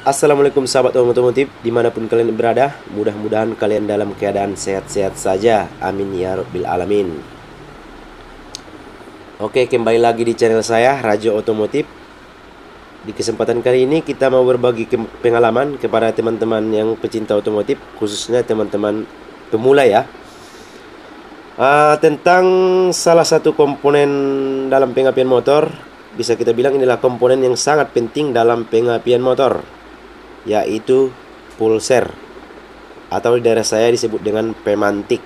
Assalamualaikum sahabat otomotif dimanapun kalian berada. Mudah-mudahan kalian dalam keadaan sehat-sehat saja. Amin ya rabbil alamin. Oke, kembali lagi di channel saya Rajo Otomotif. Di kesempatan kali ini kita mau berbagi pengalaman kepada teman-teman yang pecinta otomotif, khususnya teman-teman pemula ya, tentang salah satu komponen dalam pengapian motor. Bisa kita bilang inilah komponen yang sangat penting dalam pengapian motor, yaitu pulser, atau di daerah saya disebut dengan pemantik.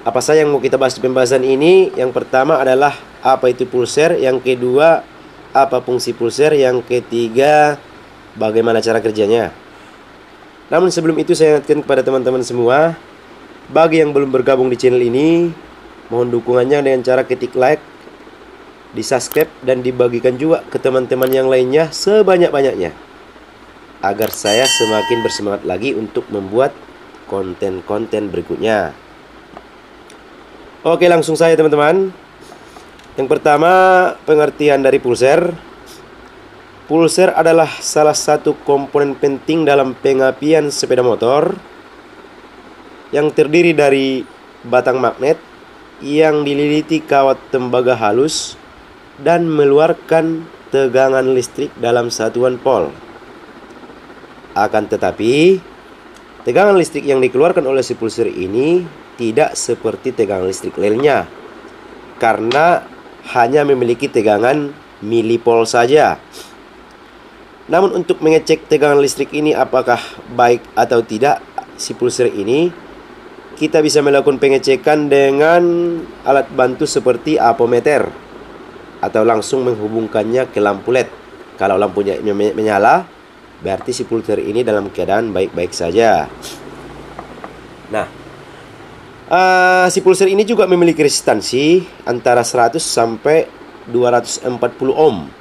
Apa saja yang mau kita bahas di pembahasan ini? Yang pertama adalah apa itu pulser, yang kedua apa fungsi pulser, yang ketiga bagaimana cara kerjanya. Namun sebelum itu saya ingatkan kepada teman-teman semua, bagi yang belum bergabung di channel ini, mohon dukungannya dengan cara ketik like, di subscribe, dan dibagikan juga ke teman-teman yang lainnya sebanyak-banyaknya, agar saya semakin bersemangat lagi untuk membuat konten-konten berikutnya. Oke, langsung saja teman-teman. Yang pertama, pengertian dari pulser. Pulser adalah salah satu komponen penting dalam pengapian sepeda motor, yang terdiri dari batang magnet yang dililiti kawat tembaga halus dan mengeluarkan tegangan listrik dalam satuan volt. Akan tetapi, tegangan listrik yang dikeluarkan oleh si pulser ini tidak seperti tegangan listrik lainnya, karena hanya memiliki tegangan milipol saja. Namun untuk mengecek tegangan listrik ini apakah baik atau tidak si pulser ini, kita bisa melakukan pengecekan dengan alat bantu seperti ampermeter, atau langsung menghubungkannya ke lampu LED. Kalau lampunya menyala, berarti si pulser ini dalam keadaan baik-baik saja. Nah, si pulser ini juga memiliki resistansi antara 100 sampai 240 ohm.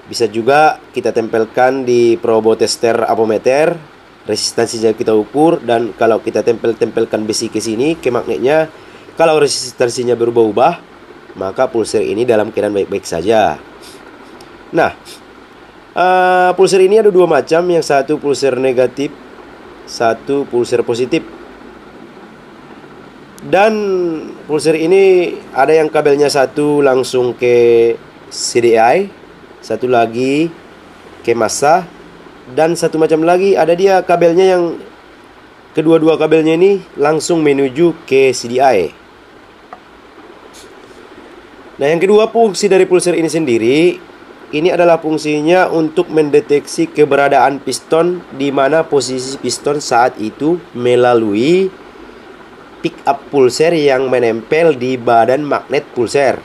Bisa juga kita tempelkan di probo tester ampermeter, resistansinya kita ukur, dan kalau kita tempelkan besi ke sini, ke magnetnya, kalau resistansinya berubah-ubah, maka pulser ini dalam keadaan baik-baik saja. Nah, pulser ini ada dua macam, yang satu pulser negatif, satu pulser positif. Dan pulser ini ada yang kabelnya satu langsung ke CDI, satu lagi ke massa, dan satu macam lagi ada dia kabelnya yang kedua-dua kabelnya ini langsung menuju ke CDI. Nah, yang kedua, fungsi dari pulser ini sendiri, ini adalah fungsinya untuk mendeteksi keberadaan piston, di mana posisi piston saat itu melalui pick up pulser yang menempel di badan magnet pulser.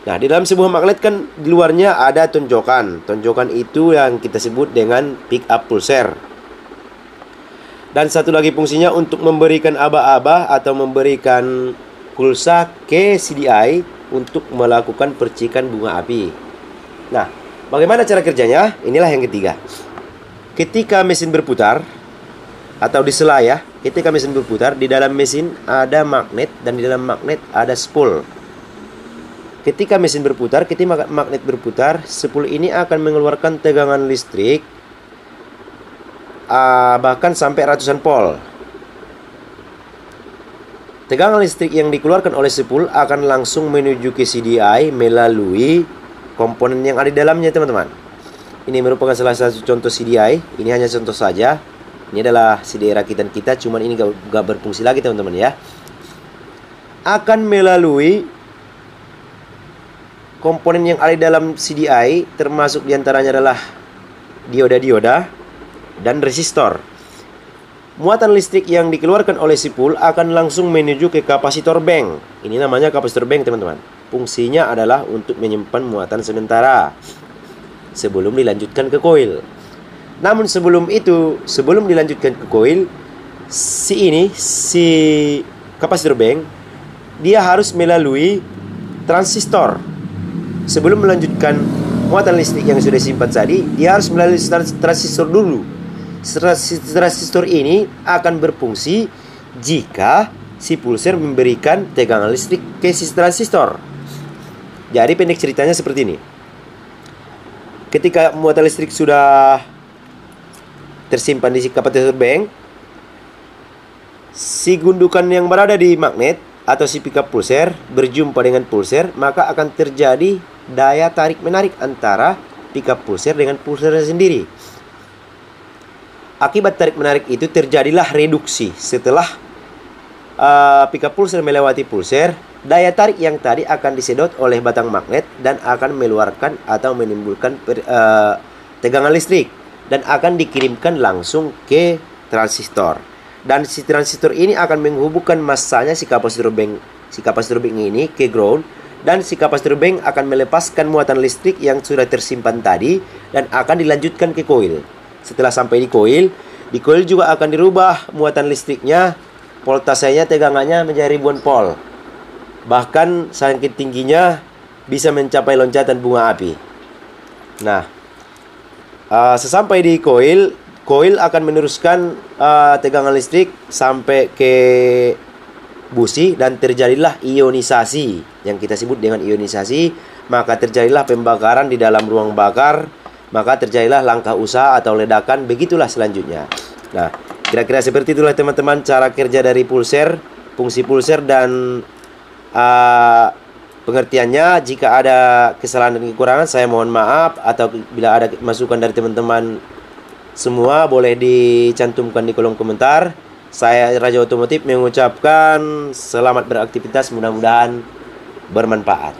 Nah, di dalam sebuah magnet kan di luarnya ada tonjokan. Tonjokan itu yang kita sebut dengan pick up pulser. Dan satu lagi fungsinya untuk memberikan aba-aba atau memberikan pulsa ke CDI untuk melakukan percikan bunga api. Nah, bagaimana cara kerjanya? Inilah yang ketiga. Ketika mesin berputar atau di sela ya, ketika mesin berputar, di dalam mesin ada magnet dan di dalam magnet ada spool. Ketika mesin berputar, ketika magnet berputar, spool ini akan mengeluarkan tegangan listrik bahkan sampai ratusan volt. Tegangan listrik yang dikeluarkan oleh spool akan langsung menuju ke CDI melalui komponen yang ada di dalamnya, teman-teman. Ini merupakan salah satu contoh CDI. Ini hanya contoh saja. Ini adalah CDI rakitan kita, cuman ini gak berfungsi lagi, teman-teman ya. Akan melalui komponen yang ada di dalam CDI, termasuk diantaranya adalah dioda-dioda dan resistor. Muatan listrik yang dikeluarkan oleh spool akan langsung menuju ke kapasitor bank. Ini namanya kapasitor bank, teman-teman. Fungsinya adalah untuk menyimpan muatan sementara sebelum dilanjutkan ke koil. Namun sebelum itu, sebelum dilanjutkan ke koil, si kapasitor bank, dia harus melalui transistor. Sebelum melanjutkan muatan listrik yang sudah disimpan tadi, dia harus melalui transistor dulu. Transistor ini akan berfungsi jika si pulser memberikan tegangan listrik ke si transistor. Jadi pendek ceritanya seperti ini. ketika muatan listrik sudah tersimpan di si kapasitor bank, si gundukan yang berada di magnet atau si pickup pulser berjumpa dengan pulser, maka akan terjadi daya tarik menarik antara pickup pulser dengan pulsernya sendiri. Akibat tarik menarik itu terjadilah reduksi. Setelah pickup pulser melewati pulser, daya tarik yang tadi akan disedot oleh batang magnet dan akan mengeluarkan atau menimbulkan tegangan listrik dan akan dikirimkan langsung ke transistor. Dan si transistor ini akan menghubungkan masanya si kapasitor bank ini ke ground, dan si kapasitor bank akan melepaskan muatan listrik yang sudah tersimpan tadi dan akan dilanjutkan ke koil. Setelah sampai di koil juga akan dirubah muatan listriknya, voltasenya, tegangannya menjadi ribuan volt. Bahkan saking tingginya bisa mencapai loncatan bunga api. Nah, sesampai di koil akan meneruskan tegangan listrik sampai ke busi dan terjadilah ionisasi yang kita sebut dengan ionisasi. Maka terjadilah pembakaran di dalam ruang bakar, maka terjadilah langkah usaha atau ledakan. Begitulah selanjutnya. Nah, kira-kira seperti itulah teman-teman cara kerja dari pulser, fungsi pulser dan pengertiannya. Jika ada kesalahan dan kekurangan, saya mohon maaf. Atau bila ada masukan dari teman-teman semua, boleh dicantumkan di kolom komentar. Saya Raja Otomotif mengucapkan selamat beraktivitas, mudah-mudahan bermanfaat.